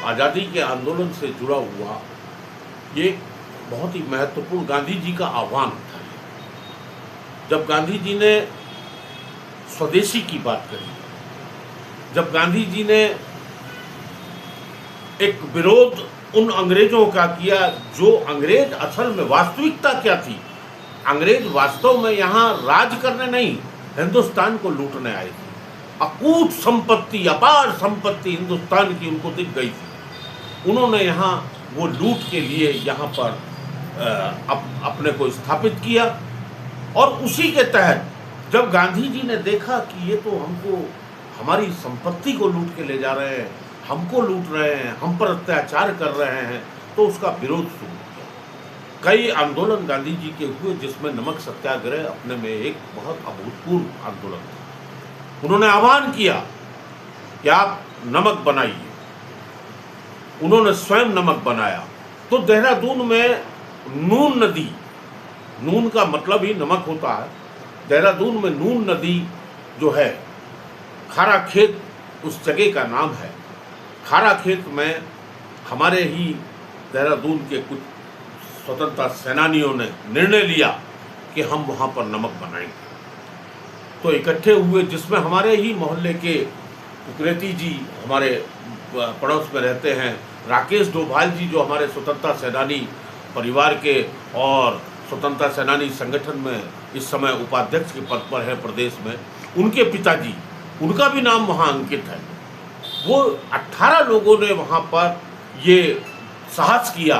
आज़ादी के आंदोलन से जुड़ा हुआ ये बहुत ही महत्वपूर्ण गांधी जी का आह्वान था। जब गांधी जी ने स्वदेशी की बात करी, जब गांधी जी ने एक विरोध उन अंग्रेजों का किया जो अंग्रेज असल में वास्तविकता क्या थी, अंग्रेज वास्तव में यहाँ राज करने नहीं हिंदुस्तान को लूटने आए थे। अकूत संपत्ति, अपार संपत्ति हिंदुस्तान की उनको दिख गई थी। उन्होंने यहाँ वो लूट के लिए यहाँ पर अपने को स्थापित किया और उसी के तहत जब गांधी जी ने देखा कि ये तो हमको हमारी संपत्ति को लूट के ले जा रहे हैं, हमको लूट रहे हैं, हम पर अत्याचार कर रहे हैं, तो उसका विरोध शुरू किया। कई आंदोलन गांधी जी के हुए जिसमें नमक सत्याग्रह अपने में एक बहुत अभूतपूर्व आंदोलन था। उन्होंने आह्वान किया कि आप नमक बनाइए। उन्होंने स्वयं नमक बनाया। तो देहरादून में नून नदी, नून का मतलब ही नमक होता है, देहरादून में नून नदी जो है, खारा खेत उस जगह का नाम है। खारा खेत में हमारे ही देहरादून के कुछ स्वतंत्रता सेनानियों ने निर्णय लिया कि हम वहाँ पर नमक बनाएंगे। तो इकट्ठे हुए, जिसमें हमारे ही मोहल्ले के उकरेती जी हमारे पड़ोस में रहते हैं, राकेश डोभाल जी जो हमारे स्वतंत्रता सेनानी परिवार के और स्वतंत्रता सेनानी संगठन में इस समय उपाध्यक्ष के पद पर है प्रदेश में, उनके पिताजी, उनका भी नाम वहाँ अंकित है। वो 18 लोगों ने वहाँ पर ये साहस किया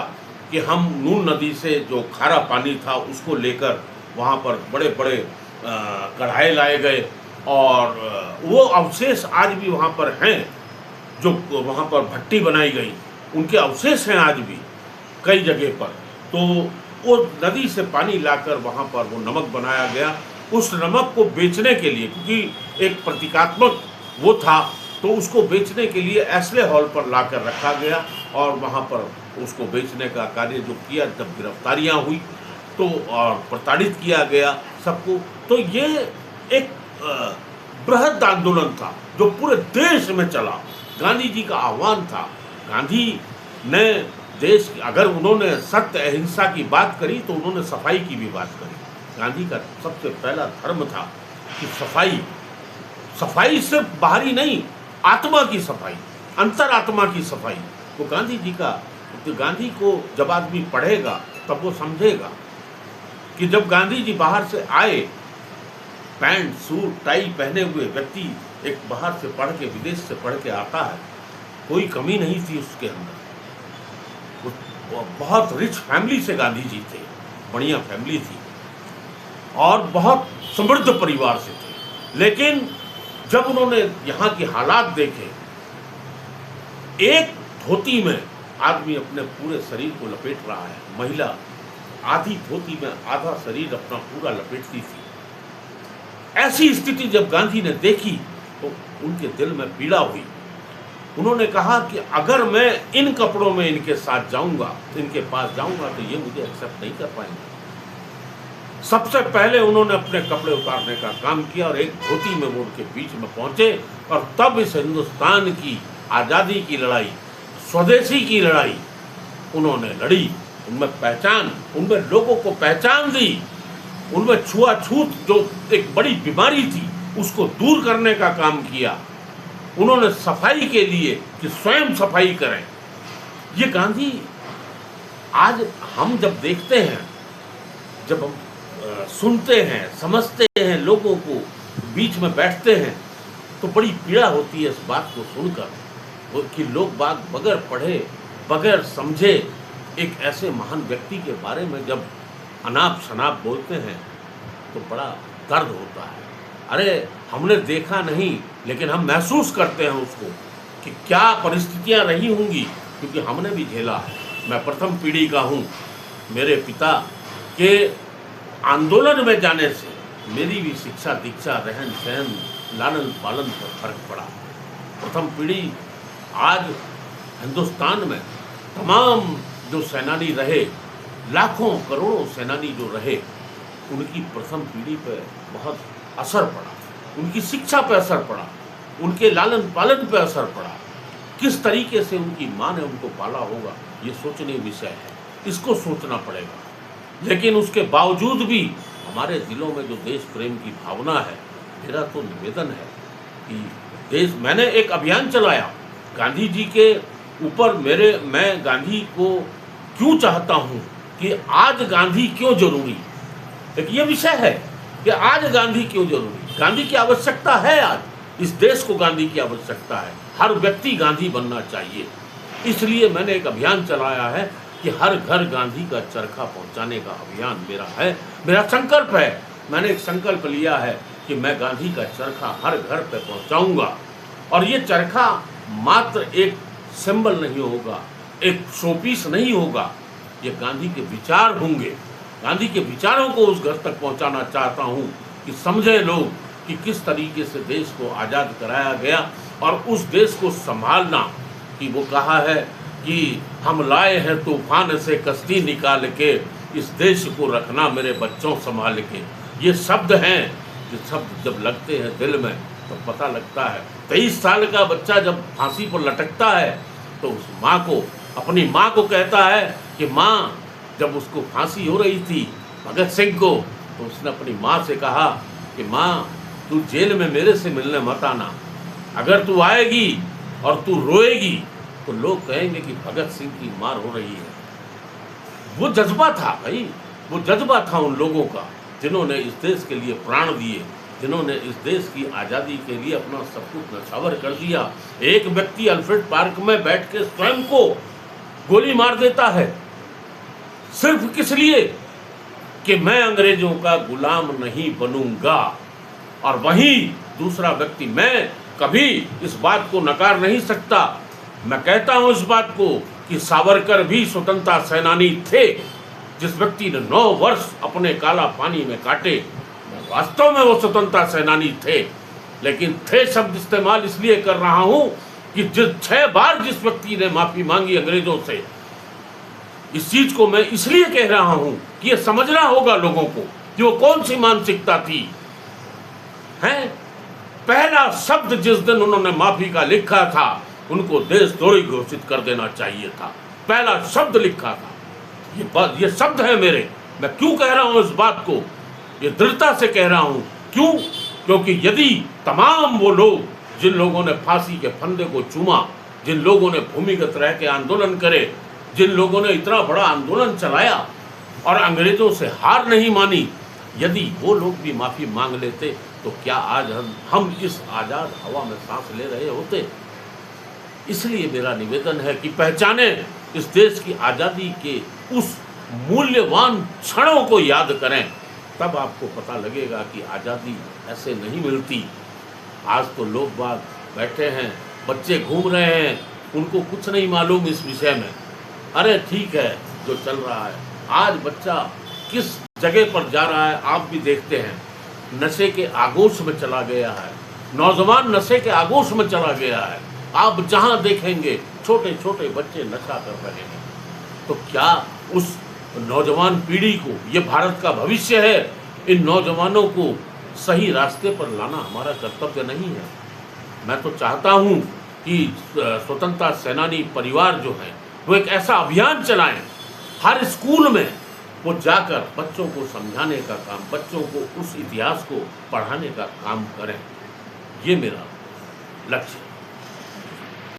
कि हम नून नदी से जो खारा पानी था उसको लेकर वहाँ पर बड़े बड़े कढ़ाई लाए गए और वो अवशेष आज भी वहाँ पर हैं। जो वहाँ पर भट्टी बनाई गई उनके अवशेष हैं आज भी कई जगह पर। तो वो नदी से पानी लाकर वहाँ पर वो नमक बनाया गया। उस नमक को बेचने के लिए, क्योंकि एक प्रतीकात्मक वो था, तो उसको बेचने के लिए एस्ले हॉल पर लाकर रखा गया और वहाँ पर उसको बेचने का कार्य जो किया, जब गिरफ्तारियाँ हुई तो और प्रताड़ित किया गया सबको। तो ये एक बृहद आंदोलन था जो पूरे देश में चला। गांधी जी का आह्वान था। गांधी ने देश, अगर उन्होंने सत्य अहिंसा की बात करी तो उन्होंने सफाई की भी बात करी। गांधी का सबसे पहला धर्म था कि सफाई सिर्फ बाहरी नहीं, आत्मा की सफाई, अंतरात्मा की सफाई। तो गांधी जी का, तो गांधी को जब आदमी पढ़ेगा तब वो समझेगा कि जब गांधी जी बाहर से आए, पैंट सूट टाई पहने हुए व्यक्ति एक बाहर से पढ़ के, विदेश से पढ़ के आता है, कोई कमी नहीं थी उसके अंदर। वो बहुत रिच फैमिली से गांधी जी थे, बढ़िया फैमिली थी और बहुत समृद्ध परिवार से थे। लेकिन जब उन्होंने यहाँ के हालात देखे, एक धोती में आदमी अपने पूरे शरीर को लपेट रहा है, महिला आधी धोती में आधा शरीर अपना पूरा लपेटती थी। ऐसी स्थिति जब गांधी ने देखी तो उनके दिल में पीड़ा हुई। उन्होंने कहा कि अगर मैं इन कपड़ों में इनके साथ जाऊंगा, इनके पास जाऊंगा, तो ये मुझे एक्सेप्ट नहीं कर पाएंगे। सबसे पहले उन्होंने अपने कपड़े उतारने का काम किया और एक धोती में वो उनके बीच में पहुंचे और तब इस हिंदुस्तान की आज़ादी की लड़ाई, स्वदेशी की लड़ाई उन्होंने लड़ी। उनमें पहचान, उनमें लोगों को पहचान दी, उनमें छुआछूत जो एक बड़ी बीमारी थी उसको दूर करने का काम किया। उन्होंने सफाई के लिए कि स्वयं सफाई करें। ये गांधी आज हम जब देखते हैं, जब हम सुनते हैं, समझते हैं, लोगों को बीच में बैठते हैं, तो बड़ी पीड़ा होती है इस बात को सुनकर कि लोग बात बगैर पढ़े, बगैर समझे एक ऐसे महान व्यक्ति के बारे में जब अनाप शनाप बोलते हैं तो बड़ा दर्द होता है। अरे हमने देखा नहीं, लेकिन हम महसूस करते हैं उसको कि क्या परिस्थितियां रही होंगी, क्योंकि हमने भी झेला है। मैं प्रथम पीढ़ी का हूँ। मेरे पिता के आंदोलन में जाने से मेरी भी शिक्षा दीक्षा, रहन सहन, लालन पालन पर फर्क पड़ा। प्रथम पीढ़ी आज हिंदुस्तान में तमाम जो सेनानी रहे, लाखों करोड़ों सेनानी जो रहे, उनकी प्रथम पीढ़ी पर बहुत असर पड़ा, उनकी शिक्षा पर असर पड़ा, उनके लालन पालन पर असर पड़ा। किस तरीके से उनकी माँ ने उनको पाला होगा, ये सोचनीय विषय है, इसको सोचना पड़ेगा। लेकिन उसके बावजूद भी हमारे ज़िलों में जो देश प्रेम की भावना है, मेरा तो निवेदन है कि मैंने एक अभियान चलाया गांधी जी के ऊपर। मैं गांधी को क्यों चाहता हूँ, कि आज गांधी क्यों जरूरी, एक ये विषय है कि आज गांधी क्यों जरूरी। गांधी की आवश्यकता है, आज इस देश को गांधी की आवश्यकता है, हर व्यक्ति गांधी बनना चाहिए। इसलिए मैंने एक अभियान चलाया है कि हर घर गांधी का चरखा पहुंचाने का अभियान मेरा है, मेरा संकल्प है। मैंने एक संकल्प लिया है कि मैं गांधी का चरखा हर घर पे पहुंचाऊंगा। और ये चरखा मात्र एक सिंबल नहीं होगा, एक शोपीस नहीं होगा, ये गांधी के विचार होंगे। गांधी के विचारों को उस घर तक पहुंचाना चाहता हूं कि समझे लोग कि किस तरीके से देश को आज़ाद कराया गया और उस देश को संभालना। कि वो कहा है कि हम लाए हैं तूफान से कश्ती निकाल के, इस देश को रखना मेरे बच्चों संभाल के। ये शब्द हैं, ये शब्द जब लगते हैं दिल में तो पता लगता है। 23 साल का बच्चा जब फांसी पर लटकता है तो उस माँ को, अपनी माँ को कहता है कि माँ, जब उसको फांसी हो रही थी भगत सिंह को, तो उसने अपनी माँ से कहा कि माँ, तू जेल में मेरे से मिलने मत आना, अगर तू आएगी और तू रोएगी तो लोग कहेंगे कि भगत सिंह की मार हो रही है। वो जज्बा था भाई, वो जज्बा था उन लोगों का जिन्होंने इस देश के लिए प्राण दिए, जिन्होंने इस देश की आज़ादी के लिए अपना सब कुछ नछावर कर दिया। एक व्यक्ति अल्फ्रेड पार्क में बैठ के स्वयं को गोली मार देता है, सिर्फ किस लिए कि मैं अंग्रेजों का गुलाम नहीं बनूंगा। और वहीं दूसरा व्यक्ति, मैं कभी इस बात को नकार नहीं सकता, मैं कहता हूं इस बात को कि सावरकर भी स्वतंत्रता सेनानी थे। जिस व्यक्ति ने 9 वर्ष अपने काला पानी में काटे, वास्तव में वो स्वतंत्रता सेनानी थे। लेकिन थे शब्द इस्तेमाल इसलिए कर रहा हूं कि 6 बार जिस व्यक्ति ने माफी मांगी अंग्रेजों से, इस चीज को मैं इसलिए कह रहा हूं कि ये समझना होगा लोगों को कि वो कौन सी मानसिकता थी। हैं, पहला शब्द जिस दिन उन्होंने माफी का लिखा था, उनको देशद्रोही घोषित कर देना चाहिए था। पहला शब्द लिखा था। ये शब्द है मेरे। मैं क्यों कह रहा हूं इस बात को, ये दृढ़ता से कह रहा हूं। क्यों? क्योंकि यदि तमाम वो लोग जिन लोगों ने फांसी के फंदे को चूमा, जिन लोगों ने भूमिगत रह के आंदोलन करे, जिन लोगों ने इतना बड़ा आंदोलन चलाया और अंग्रेजों से हार नहीं मानी, यदि वो लोग भी माफी मांग लेते तो क्या आज हम इस आज़ाद हवा में सांस ले रहे होते। इसलिए मेरा निवेदन है कि पहचाने इस देश की आज़ादी के उस मूल्यवान क्षणों को याद करें, तब आपको पता लगेगा कि आज़ादी ऐसे नहीं मिलती। आज तो लोग बाग बैठे हैं, बच्चे घूम रहे हैं, उनको कुछ नहीं मालूम इस विषय में। अरे ठीक है जो चल रहा है, आज बच्चा किस जगह पर जा रहा है आप भी देखते हैं, नशे के आगोश में चला गया है, नौजवान नशे के आगोश में चला गया है। आप जहां देखेंगे छोटे छोटे बच्चे नशा कर रहे हैं। तो क्या उस नौजवान पीढ़ी को, ये भारत का भविष्य है, इन नौजवानों को सही रास्ते पर लाना हमारा कर्तव्य नहीं है? मैं तो चाहता हूं कि स्वतंत्रता सेनानी परिवार जो है वो एक ऐसा अभियान चलाएं, हर स्कूल में वो जाकर बच्चों को समझाने का काम, बच्चों को उस इतिहास को पढ़ाने का काम करें। ये मेरा लक्ष्य है।